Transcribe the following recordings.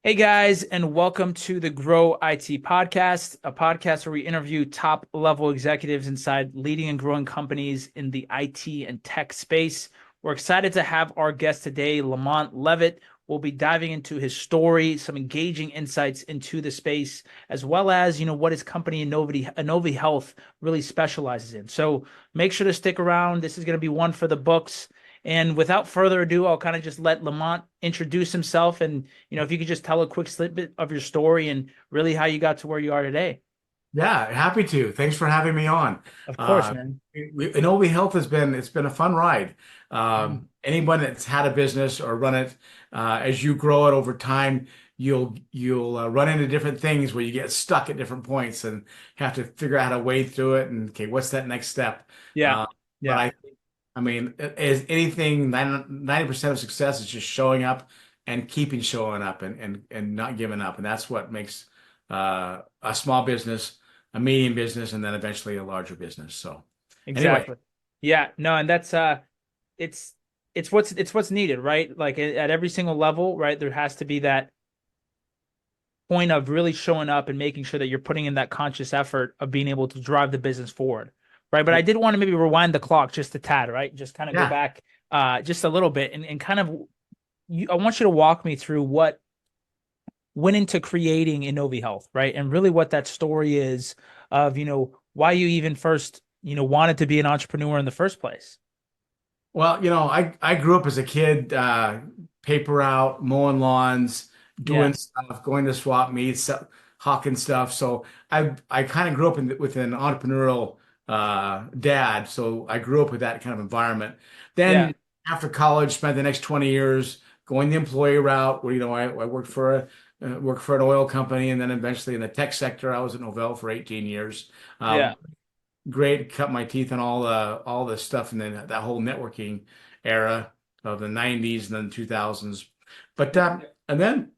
Hey guys, and welcome to the Grow IT podcast, a podcast where we interview top level executives inside leading and growing companies in the IT and tech space. We're excited to have our guest today, LaMont Leavitt. We'll be diving into his story, some engaging insights into the space, as well as, what his company innoviHealth really specializes in. So make sure to stick around. This is going to be one for the books. And without further ado, I'll kind of just let LaMont introduce himself. And, if you could just tell a quick snippet of your story and really how you got to where you are today. Yeah, happy to. Thanks for having me on. Of course, Uh, man. innoviHealth it's been a fun ride. Mm. Anyone that's had a business or run it, as you grow it over time, you'll run into different things where you get stuck at different points and have to figure out how to wade through it. And okay, what's that next step? Yeah. Uh, but Yeah. I mean, is anything 90% of success is just showing up and keeping showing up and not giving up, and that's what makes a small business, a medium business, and then eventually a larger business. So anyway, Exactly. Yeah. No, and that's it's it's what's needed, right? Like at every single level, right? There has to be that point of really showing up and making sure that you're putting in that conscious effort of being able to drive the business forward. Right. But I did want to maybe rewind the clock just a tad, right? Just kind of go yeah. back just a little bit and kind of I want you to walk me through what went into creating innoviHealth, right? And really what that story is of, why you even first, wanted to be an entrepreneur in the first place. Well, I grew up as a kid, paper out, mowing lawns, Yeah. doing stuff, going to swap meets, hawking stuff. So I kind of grew up with an entrepreneurial dad. So I grew up with that kind of environment. Yeah. Then after college, spent the next 20 years going the employee route, where I worked for an oil company, and then eventually in the tech sector. I was at Novell for 18 years. Uh, Yeah. Great, cut my teeth on all the stuff, and then that whole networking era of the 90s and then 2000s. But and then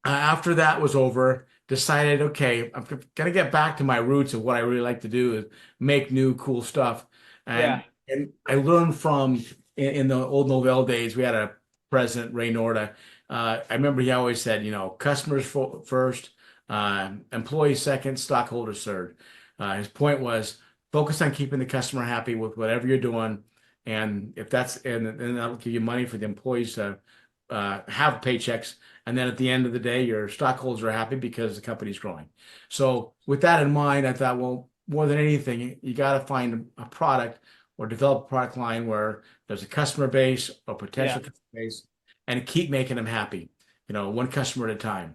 after that was over, decided, okay, I'm gonna get back to my roots of what I really like to do is make new cool stuff. Yeah. And I learned from in the old Novell days. We had a president, Ray Norda. I remember he always said, customers first, employees second, stockholders third. His point was focus on keeping the customer happy with whatever you're doing, and if that's and that'll give you money for the employees to have paychecks. And then at the end of the day, your stockholders are happy because the company's growing. So with that in mind, I thought, well, more than anything, you got to find a product or develop a product line where there's a customer base or Yeah. potential customer base, and keep making them happy, one customer at a time.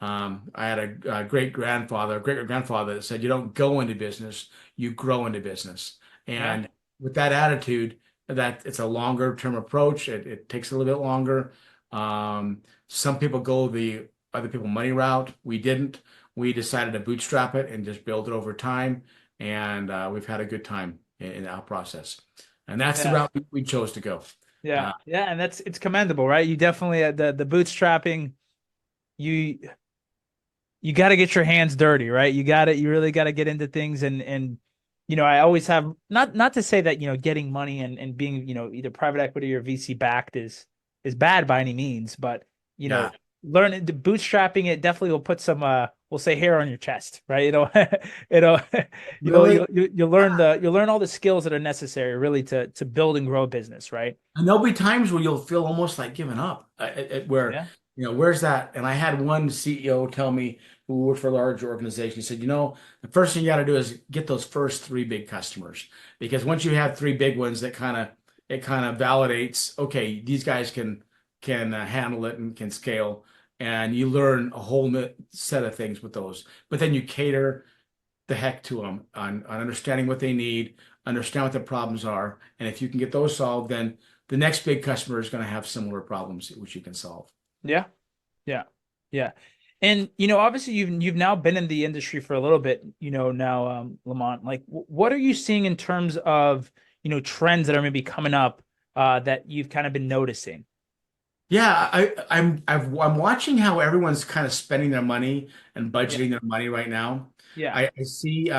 I had a great-grandfather that said, you don't go into business, you grow into business. Yeah. And with that attitude, that it's a longer term approach. It takes a little bit longer. Some people go the other people money route. We didn't. We decided to bootstrap it and just build it over time. And we've had a good time in our process. And that's the Yeah. route we chose to go. Yeah. Uh, Yeah. And it's commendable, right? You definitely the bootstrapping, you you got to get your hands dirty, right? You really got to get into things and I always have not to say that, getting money and being, either private equity or VC backed is bad by any means, but you know, yeah. learning the bootstrapping it definitely will put some we'll say hair on your chest, right? It'll Really? you'll learn all the skills that are necessary really to build and grow a business, right? And there'll be times where you'll feel almost like giving up, where, Yeah. where's that? And I had one CEO tell me, who worked for a large organization. He said, the first thing you got to do is get those first three big customers, because once you have three big ones, it kind of validates, okay, these guys can handle it and can scale, and you learn a whole new set of things with those. But then you cater the heck to them on understanding what they need, understand what the problems are, and if you can get those solved, then the next big customer is going to have similar problems which you can solve. Yeah. Yeah. Yeah. And obviously you've now been in the industry for a little bit, now Lamont, like what are you seeing in terms of, trends that are maybe coming up that you've kind of been noticing? Yeah, I'm watching how everyone's kind of spending their money and Yeah. budgeting their money right now. Yeah. I see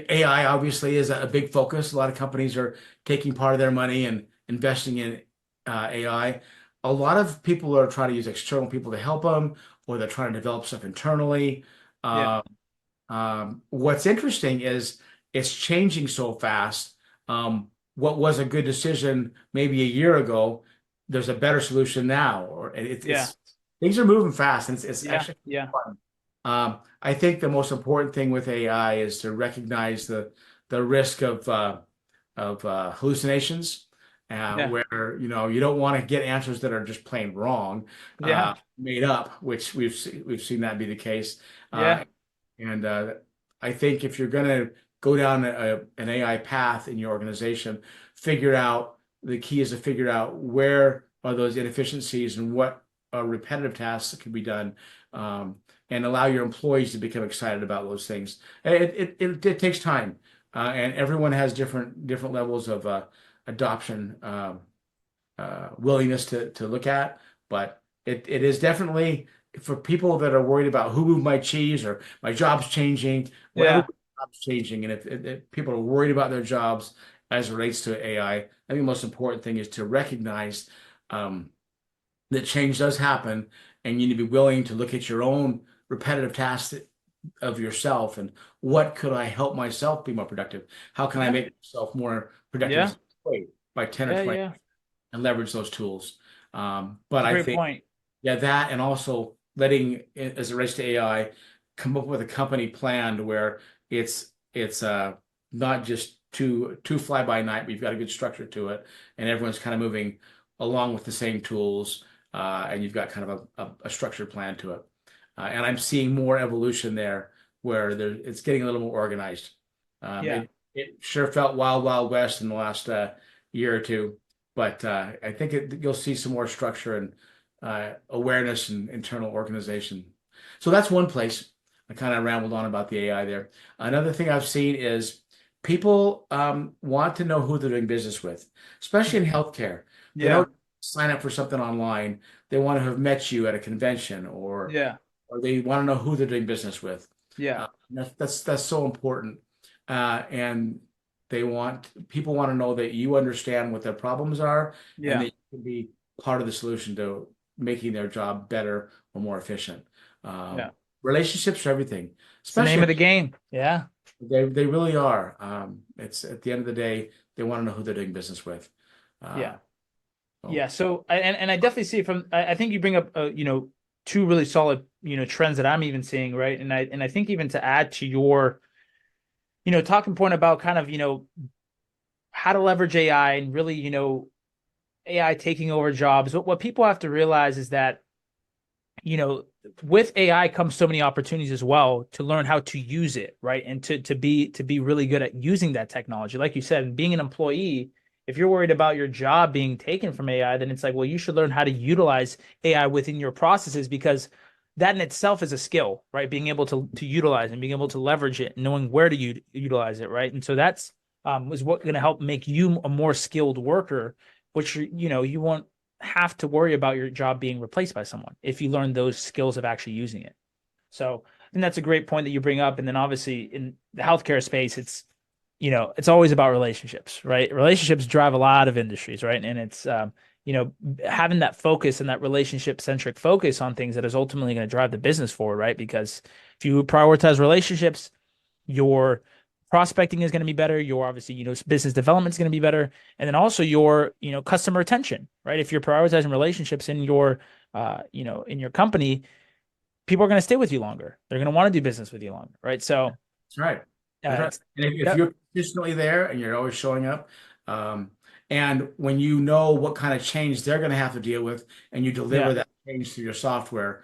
AI obviously is a big focus. A lot of companies are taking part of their money and investing in AI. a lot of people are trying to use external people to help them, or they're trying to develop stuff internally. Yeah. Uh, what's interesting is it's changing so fast. What was a good decision maybe a year ago, there's a better solution now, or Yeah. it's things are moving fast, and it's Yeah. actually Yeah. fun. I think the most important thing with AI is to recognize the risk of hallucinations, Yeah. where you don't want to get answers that are just plain wrong, Yeah. made up, which we've seen that be the case. Yeah. And I think if you're going to go down an AI path in your organization, figure out the key is to figure out where are those inefficiencies and what repetitive tasks that can be done, and allow your employees to become excited about those things. It takes time, and everyone has different levels of adoption, willingness to look at, but it is definitely for people that are worried about who moved my cheese or my job's changing, well, Yeah. everybody's job's changing. And if people are worried about their jobs as it relates to AI, I think the most important thing is to recognize um, that change does happen, and you need to be willing to look at your own repetitive tasks of yourself and what could I help myself be more productive? How can I Yeah. make myself more productive Yeah. as an employee by 10 or Yeah. 20 Yeah. and leverage those tools. But It's a I great think, point. yeah, that and also letting, as it relates to AI, come up with a company plan where it's not just too fly by night, but you've got a good structure to it, and everyone's kind of moving along with the same tools, and you've got kind of a structured plan to it. And I'm seeing more evolution there, where it's getting a little more organized. Yeah. It sure felt wild, wild west in the last year or two, but I think you'll see some more structure and awareness and internal organization. So that's one place. I kind of rambled on about the AI there. Another thing I've seen is people want to know who they're doing business with, especially in healthcare. They Yeah. don't sign up for something online. They want to have met you at a convention, Yeah. or they want to know who they're doing business with. Yeah. That's so important. And people want to know that you understand what their problems are, and that Yeah. you can be part of the solution to making their job better or more efficient. Yeah. Um, Relationships are everything, It's the name especially of the game. Yeah. they really are. It's at the end of the day, they want to know who they're doing business with. Uh, Yeah. so Yeah. So, and I definitely see from, I think you bring up, two really solid, trends that I'm even seeing, right? And I think even to add to your, talking point about kind of, how to leverage AI and really, AI taking over jobs. What people have to realize is that, you know, with AI comes so many opportunities as well to learn how to use it, right? And to be really good at using that technology. Like you said, being an employee, if you're worried about your job being taken from AI, then it's like, well, you should learn how to utilize AI within your processes, because that in itself is a skill, right? Being able to utilize and being able to leverage it, and knowing where to utilize it, right? And so that's is what going to help make you a more skilled worker, which you won't have to worry about your job being replaced by someone if you learn those skills of actually using it. So I think that's a great point that you bring up. And then obviously in the healthcare space, it's always about relationships, right? Relationships drive a lot of industries, right? And it's, having that focus and that relationship centric focus on things that is ultimately going to drive the business forward, right? Because if you prioritize relationships, your prospecting is going to be better. Your obviously, business development is going to be better. And then also your, customer retention, right? If you're prioritizing relationships in in your company, people are going to stay with you longer. They're going to want to do business with you longer, right? So, that's right. That's right. it's, And if yep, you're consistently there and you're always showing up, um, and when you know what kind of change they're going to have to deal with, and you deliver yeah, that change through your software,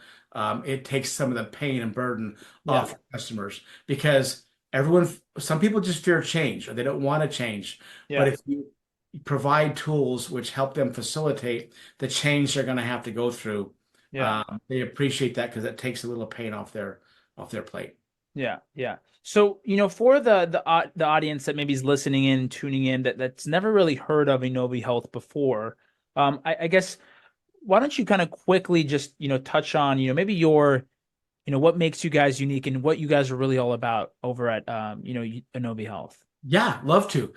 it takes some of the pain and burden yeah, off your customers, because some people just fear change or they don't want to change. But yeah, if you provide tools which help them facilitate the change they're going to have to go through, yeah. they appreciate that because it takes a little pain off their plate. Yeah, yeah. So, for the audience that maybe is listening in, tuning in, that's never really heard of innoviHealth before, I guess why don't you kind of quickly just touch on maybe what makes you guys unique and what you guys are really all about over at innoviHealth. Yeah, love to.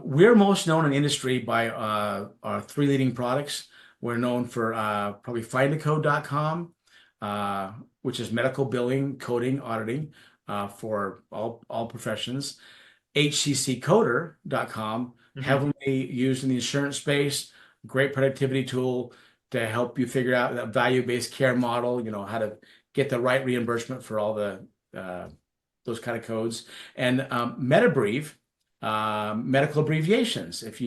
We're most known in industry by our three leading products. We're known for probably findacode.com, which is medical billing, coding, auditing for all professions. HCCcoder.com, Mhm. heavily used in the insurance space, great productivity tool to help you figure out that value-based care model, how to get the right reimbursement for all the those kind of codes. And MetaBrieve, medical abbreviations. If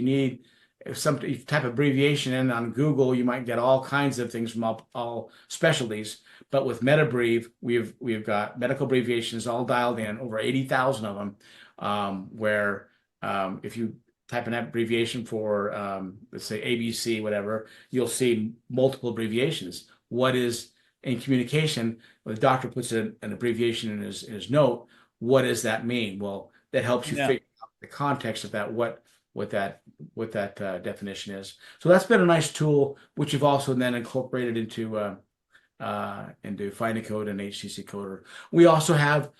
some type of abbreviation in on Google, you might get all kinds of things from all specialties. But with MetaBrieve, we've got medical abbreviations all dialed in, over 80,000 of them, where if you type an abbreviation for, let's say ABC, whatever, you'll see multiple abbreviations. What is in communication, when the doctor puts an abbreviation in his note, what does that mean? Well, that helps you Yeah. figure out the context of that, what that definition is. So that's been a nice tool, which you've also then incorporated into Findacode and HCC Coder. We also have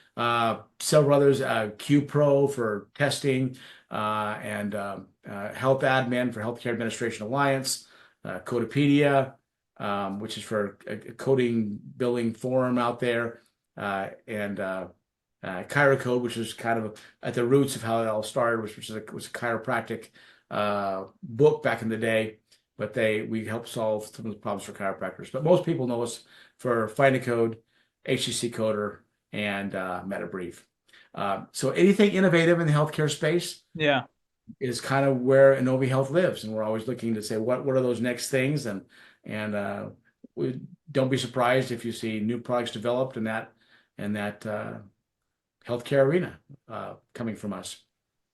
several others, QPro for testing, and Health Admin for Healthcare Administration Alliance, Codepedia, which is for a coding billing forum out there, and ChiroCode, which is kind of at the roots of how it all started, which was a chiropractic book back in the day. But we help solve some of the problems for chiropractors. But most people know us for Findacode, HCC Coder, and MetaBrief. So anything innovative in the healthcare space Yeah. is kind of where innoviHealth lives, and we're always looking to say what are those next things, and we don't be surprised if you see new products developed in that healthcare arena coming from us.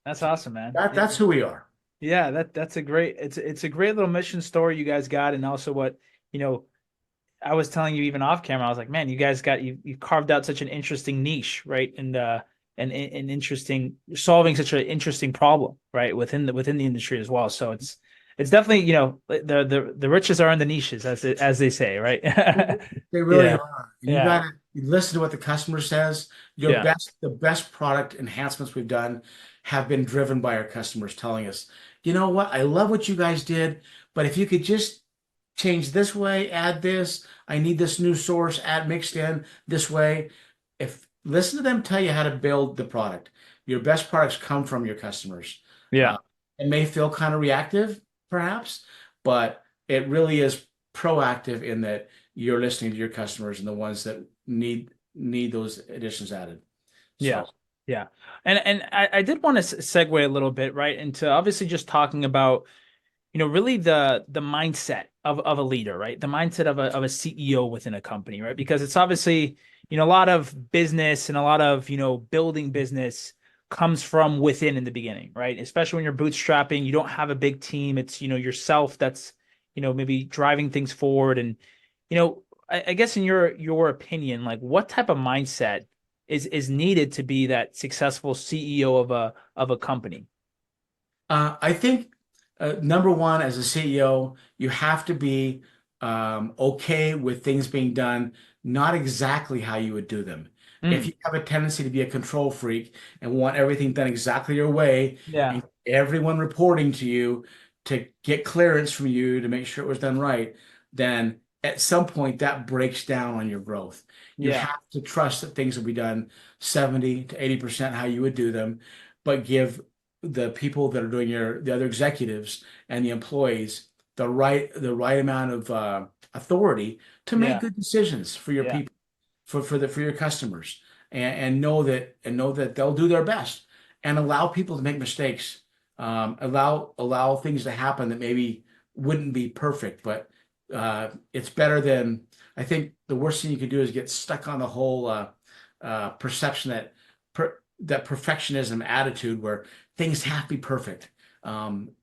That's So awesome, man. that's who we are. Yeah, that's a great it's a great little mission story you guys got, and also what, you know, I was telling you even off camera, I was like, man, you guys got you carved out such an interesting niche, right? And interesting solving such an interesting problem, right? Within the industry as well. So it's definitely, the riches are in the niches, as they say, right? They really Yeah. are. And you Yeah. got to listen to what the customer says. Yeah. The best product enhancements we've done have been driven by our customers telling us, you know what, I love what you guys did, but if you could just change this way, add this, I need this new source, add mixed in this way. If listen to them tell you how to build the product. Your best products come from your customers. Yeah. Uh, it may feel kind of reactive, perhaps, but it really is proactive in that you're listening to your customers and the ones that need those additions added. Yeah. So Yeah. And I did want to segue a little bit, right, into obviously just talking about, really the mindset of a leader, right? The mindset of a CEO within a company, right? Because it's obviously, a lot of business and a lot of, building business comes from within in the beginning, right? Especially when you're bootstrapping, you don't have a big team. It's, yourself that's, maybe driving things forward. And, I guess in your opinion, like what type of mindset is needed to be that successful CEO of a company? I think number one, as a CEO, you have to be okay with things being done not exactly how you would do them. If Mm, you have a tendency to be a control freak and want everything done exactly your way, yeah. and everyone reporting to you to get clearance from you to make sure it was done right, then at some point that breaks down on your growth. You Yeah. have to trust that things will be done 70 to 80% how you would do them, but give the people that are doing the other executives and the employees the right amount of authority to make Yeah. good decisions for your Yeah. people, for your customers, and know that they'll do their best and allow people to make mistakes, allow things to happen that maybe wouldn't be perfect, but it's better than, I think the worst thing you could do is get stuck on the whole perception that perfectionism attitude where things have to be perfect.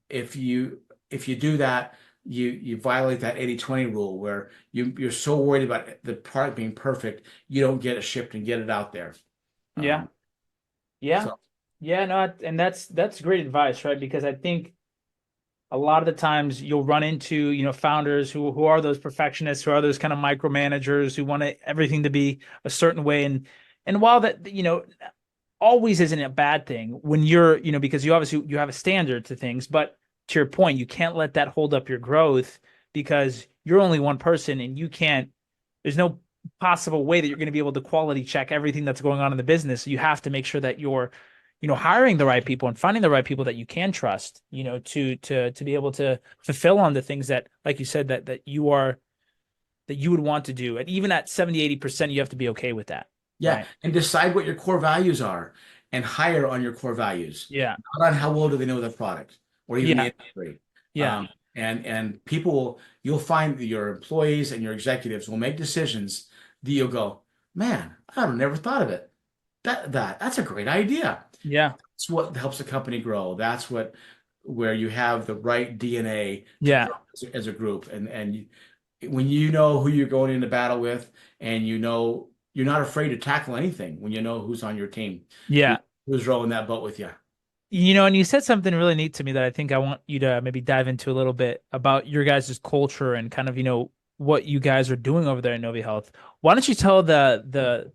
If you do that, you violate that 80/20 rule where you're so worried about the product being perfect, you don't get it shipped and get it out there. Yeah. Um, Yeah. so Yeah, no, and that's great advice, right? Because I think a lot of the times you'll run into, founders who are those perfectionists, who are those kind of micromanagers who want everything to be a certain way. And while that, always isn't a bad thing when you're, because you obviously you have a standard to things, but to your point, you can't let that hold up your growth because you're only one person and you can't, there's no possible way that you're going to be able to quality check everything that's going on in the business. You have to make sure that you're, hiring the right people and finding the right people that you can trust, to be able to fulfill on the things that, like you said, that you would want to do. And even at 70, 80%, you have to be okay with that. Yeah, Right. and decide what your core values are and hire on your core values, Yeah. not on how well do they know the product or even the Yeah. industry. Yeah. And people you'll find that your employees and your executives will make decisions that you'll go, man, I've never thought of it. That's a great idea. Yeah. That's what helps a company grow. That's where you have the right DNA to Yeah. grow as a group. When you know who you're going into battle with, and you're not afraid to tackle anything when you know who's on your team, who, Yeah. who's rowing that boat with you. And you said something really neat to me that I think I want you to maybe dive into a little bit about your guys' culture and kind of, what you guys are doing over there in innoviHealth. Why don't you tell the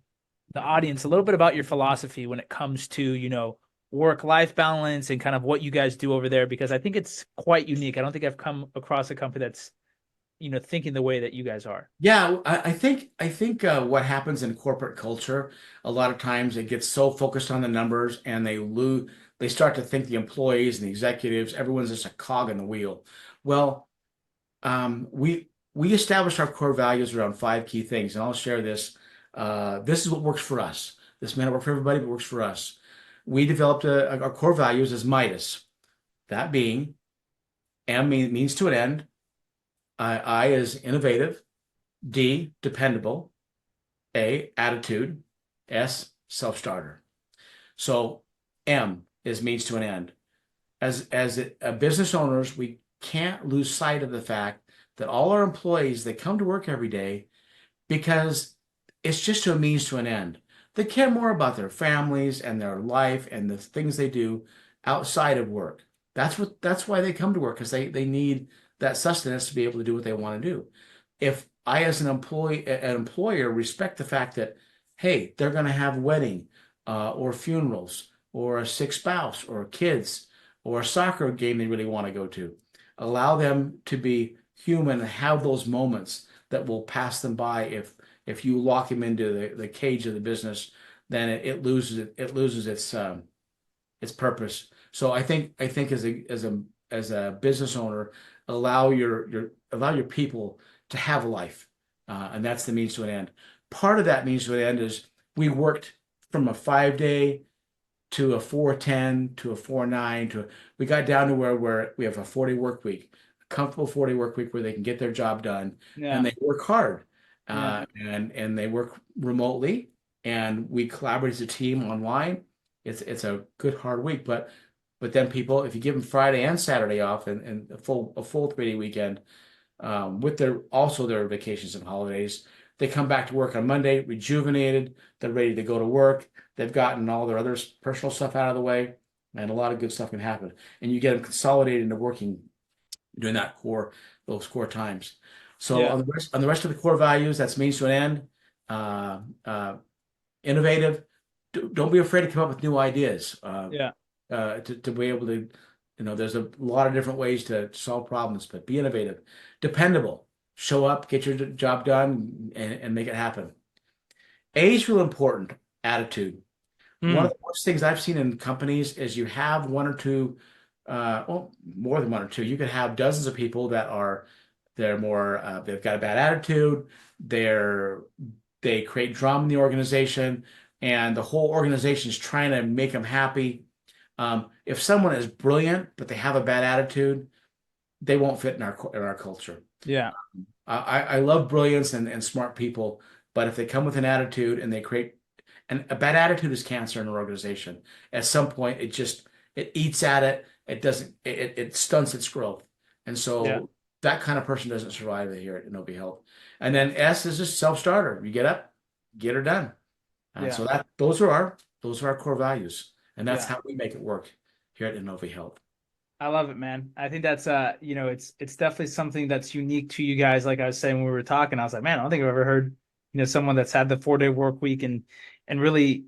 audience a little bit about your philosophy when it comes to, work-life balance and kind of what you guys do over there? Because I think it's quite unique. I don't think I've come across a company that's, thinking the way that you guys are. Yeah, I think what happens in corporate culture, a lot of times it gets so focused on the numbers, and they start to think the employees and the executives, everyone's just a cog in the wheel. Well, we established our core values around five key things, and I'll share this. This is what works for us. This may not work for everybody, but works for us. We developed our core values as Midas. That being, means to an end. I is innovative. D, dependable. A, attitude. S, self-starter. So M is means to an end. As business owners, we can't lose sight of the fact that all our employees, they come to work every day because it's just a means to an end. They care more about their families and their life and the things they do outside of work. That's why they come to work, because they need that sustenance to be able to do what they want to do. If I, as an employer, respect the fact that, hey, they're going to have wedding, or funerals, or a sick spouse, or kids, or a soccer game they really want to go to, allow them to be human and have those moments that will pass them by. If you lock them into the cage of the business, then it loses its purpose. So I think as a business owner, allow your people to have a life, and that's the means to an end. Part of that means to an end is we worked from a 5 day to a 4-10 to a 4-9 we got down to where we have a 40 work week, a comfortable 40 work week where they can get their job done, Yeah. and they work hard, Yeah. and they work remotely, and we collaborate as a team online. It's a good hard week, but then people, if you give them Friday and Saturday off, and a full 3 day weekend, with their vacations and holidays, they come back to work on Monday rejuvenated. They're ready to go to work. They've gotten all their other personal stuff out of the way, and a lot of good stuff can happen. And you get them consolidated into working during those core times. So Yeah. on the rest of the core values, that's means to an end. Uh, uh, Innovative. Don't be afraid to come up with new ideas. Yeah. To be able to, there's a lot of different ways to solve problems, but be innovative. Dependable. Show up, get your job done, and make it happen. A is real important. Attitude. One of Mm. the worst things I've seen in companies is you have one or two, well, more than one or two. You could have dozens of people they're more, they've got a bad attitude. They create drama in the organization, and the whole organization is trying to make them happy. If someone is brilliant but they have a bad attitude, they won't fit in our culture. Yeah. I love brilliance and smart people, but if they come with an attitude and they create, and a bad attitude is cancer in an organization. At some point, it eats at it. It doesn't. It stunts its growth, and Yeah. so that kind of person doesn't survive here at innoviHealth. And then S is just self-starter. You get up, get her done. And Yeah. so those are our core values, and that's Yeah. how we make it work here at innoviHealth. I love it, man. I think that's it's definitely something that's unique to you guys. Like I was saying when we were talking, I was like, man, I don't think I've ever heard, someone that's had the 4 day work week and really,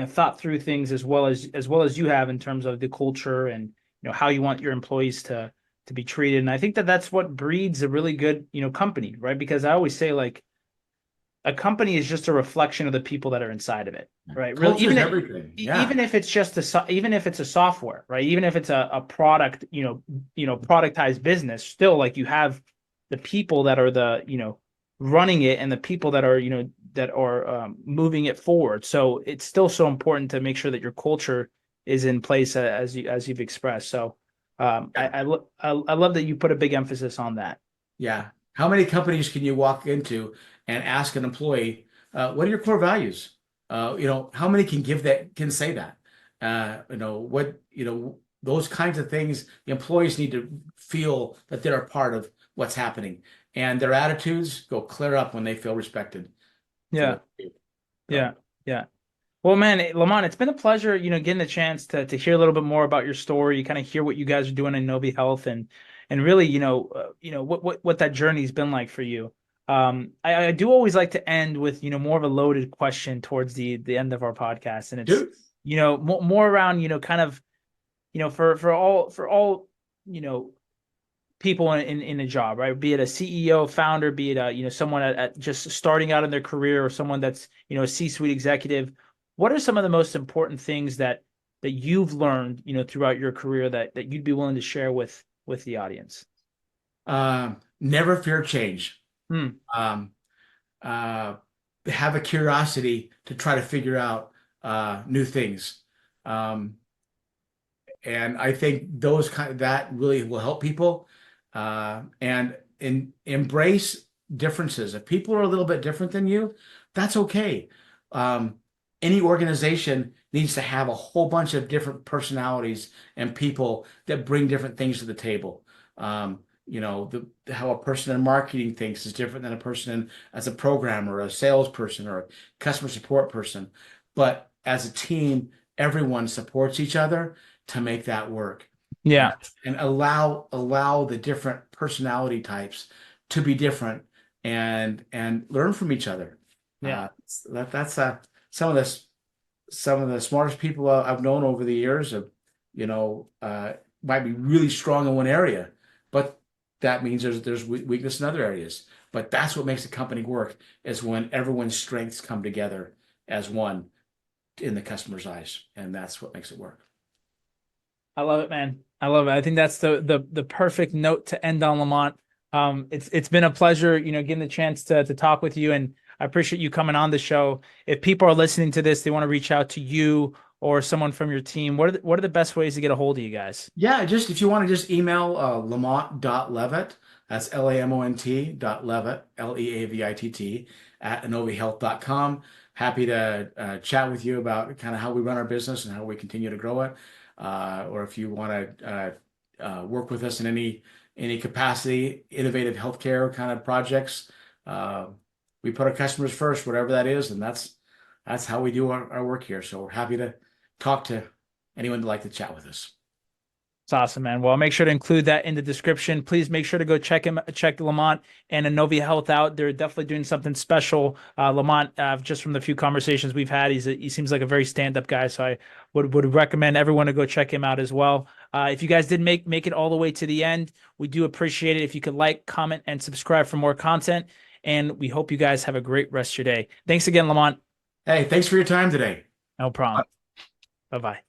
thought through things as well as you have in terms of the culture and how you want your employees to to be treated. And I think that that's what breeds a really good, company, right? Because I always say, like, a company is just a reflection of the people that are inside of it, right? Really, Culture is everything. Yeah. even if it's just even if it's a software, right? Even if it's a product, productized business, still, like, you have the people that are the, running it, and the people that are, that are moving it forward. So it's still so important to make sure that your culture is in place, as you've expressed. So Yeah. I love that you put a big emphasis on that. Yeah. How many companies can you walk into and ask an employee, what are your core values? How many can say that? Those kinds of things, the employees need to feel that they're a part of what's happening, and their attitudes go clear up when they feel respected for Yeah, what they do. yeah, So, yeah. Well, man, LaMont, it's been a pleasure, getting the chance to hear a little bit more about your story, kind of hear what you guys are doing in innoviHealth, and really, what that journey's been like for you. I do always like to end with, more of a loaded question towards the end of our podcast, and it's, dude, more around, kind of, for all, you know, people in a job, right? Be it a CEO, founder, be it someone at just starting out in their career, or someone that's, a C-suite executive. What are some of the most important things that you've learned, throughout your career, that you'd be willing to share with the audience? never fear change. Hmm. Um, uh, have a curiosity to try to figure out new things. Um, and I think that really will help people, and embrace differences. If people are a little bit different than you, that's okay. Um, any organization needs to have a whole bunch of different personalities and people that bring different things to the table. How a person in marketing thinks is different than a person as a programmer, a salesperson, or a customer support person. But as a team, everyone supports each other to make that work, and Yeah, and allow the different personality types to be different, and learn from each other. yeah, That's some of the some of the smartest people I've known over the years. Of you know Might be really strong in one area, but that means there's weakness in other areas. But that's what makes a company work, is when everyone's strengths come together as one in the customer's eyes, and that's what makes it work. I love it, man. I love it. I think that's the perfect note to end on, Lamont. It's been a pleasure, getting the chance to talk with you, and I appreciate you coming on the show. If people are listening to this, they want to reach out to you or someone from your team, what are the best ways to get a hold of you guys? Yeah, just if you want to just email Lamont.Leavitt, that's Lamont.Leavitt, Leavitt, at innoviHealth.com. Happy to chat with you about kind of how we run our business and how we continue to grow it. Or if you want to work with us in any capacity, innovative healthcare kind of projects. We put our customers first, whatever that is, and that's how we do our work here. So we're happy to talk to anyone who'd like to chat with us. It's awesome, man. Well, I'll make sure to include that in the description. Please make sure to go check Lamont and innoviHealth out. They're definitely doing something special. Lamont, just from the few conversations we've had, he seems like a very stand-up guy. So I would recommend everyone to go check him out as well. If you guys did make it all the way to the end, we do appreciate it if you could like, comment, and subscribe for more content. And we hope you guys have a great rest of your day. Thanks again, Lamont. Hey, thanks for your time today. No problem. Bye-bye.